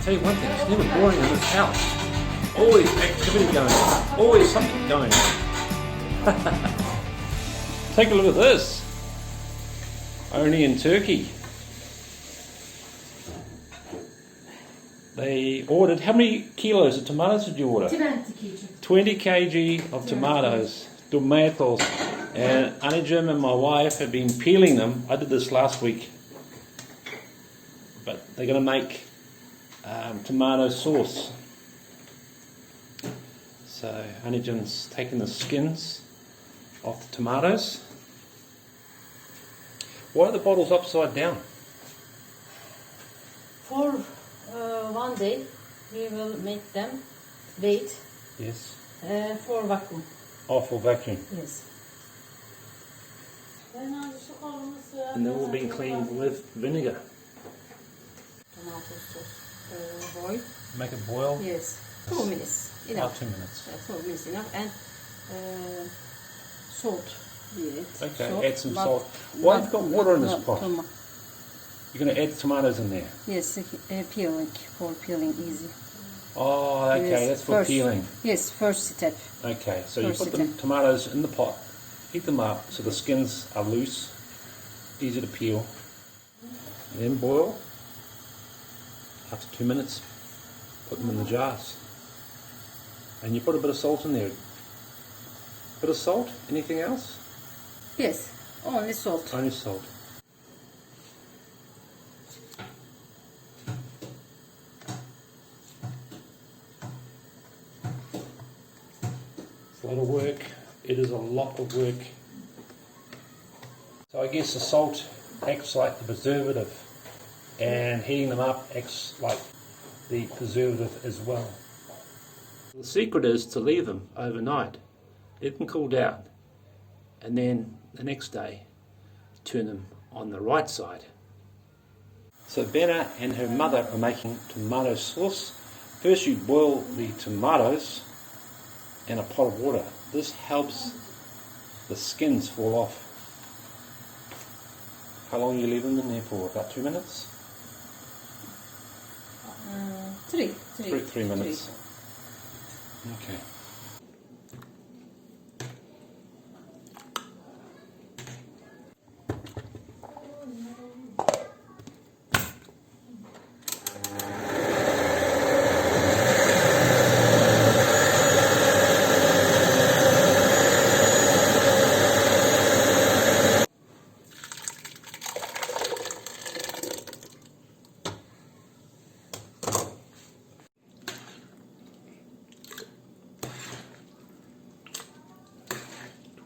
tell you one thing, it's never boring in this house. Always activity going on. Always something going on. Take a look at this. Only in Turkey. They ordered, how many kilos of tomatoes did you order? 20 kg of tomatoes. Tomatoes. And Annie Jim and my wife have been peeling them. I did this last week. But they're going to make tomato sauce. So Annie Jim's taking the skins off the tomatoes. Why are the bottles upside down? For one day we will make them wait. Yes. For vacuum. Oh, for vacuum. Yes. And they're all being cleaned with vinegar. Tomato sauce boil. Make it boil? Yes. 2 minutes. Enough. 2 minutes. 2 minutes enough. And salt. Okay, salt, add some salt. Why have you got water in this pot? Tomato. You're going to add tomatoes in there? Yes, peeling, for peeling easy. Oh, okay, Yes, that's for peeling. Yes, first step. Okay, so First you put the step. tomatoes in the pot, heat them up so the skins are loose, easy to peel, and then boil. After 2 minutes, put them in the jars. And you put a bit of salt in there. Bit of salt? Anything else? Yes, only salt. Only salt. It's a lot of work. It is a lot of work. So I guess the salt acts like the preservative, and heating them up acts like the preservative as well. The secret is to leave them overnight. Let them cool down, and then the next day turn them on the right side. So Benna and her mother are making tomato sauce. First you boil the tomatoes in a pot of water. This helps the skins fall off. How long you leave them in there for? About 2 minutes? 3 minutes. Okay.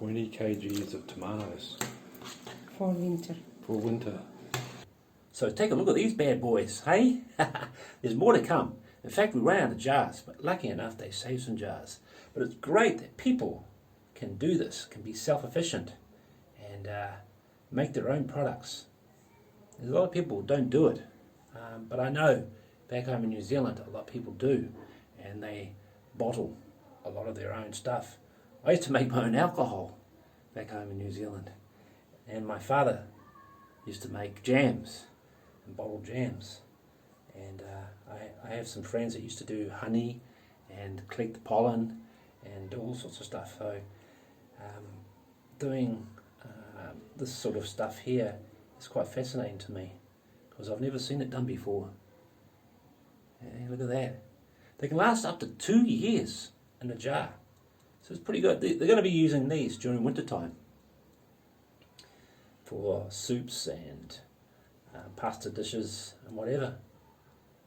$20 kg of tomatoes For winter. for winter. So take a look at these bad boys, hey? There's more to come. In fact, we ran out of jars, but lucky enough they saved some jars. But it's great that people can do this, can be self-efficient and make their own products. There's a lot of people who don't do it, but I know back home in New Zealand a lot of people do, and they bottle a lot of their own stuff. I used to make my own alcohol back home in New Zealand, and my father used to make jams and bottle jams, and I have some friends that used to do honey and collect the pollen and do all sorts of stuff. So doing this sort of stuff here is quite fascinating to me because I've never seen it done before. Yeah, look at that. They can last up to 2 years in a jar. So it's pretty good. They're going to be using these during winter time for soups and pasta dishes and whatever.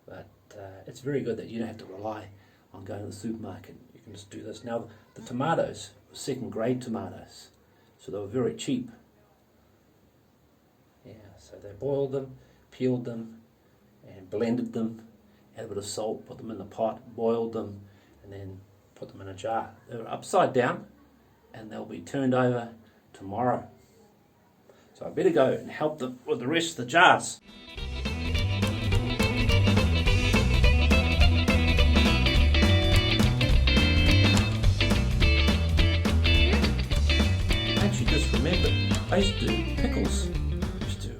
But it's very good that you don't have to rely on going to the supermarket. You can just do this. Now the tomatoes were second grade tomatoes, so they were very cheap. Yeah, so they boiled them, peeled them, and blended them, added a bit of salt, put them in the pot, boiled them, and then put them in a jar. They're upside down, and they'll be turned over tomorrow. So I better go and help them with the rest of the jars. Actually, just remembered, I used to do pickles. I used to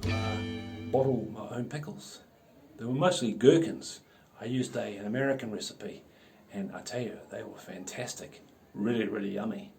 bottle my own pickles. They were mostly gherkins. I used an American recipe, and I tell you, they were fantastic. Really, really yummy.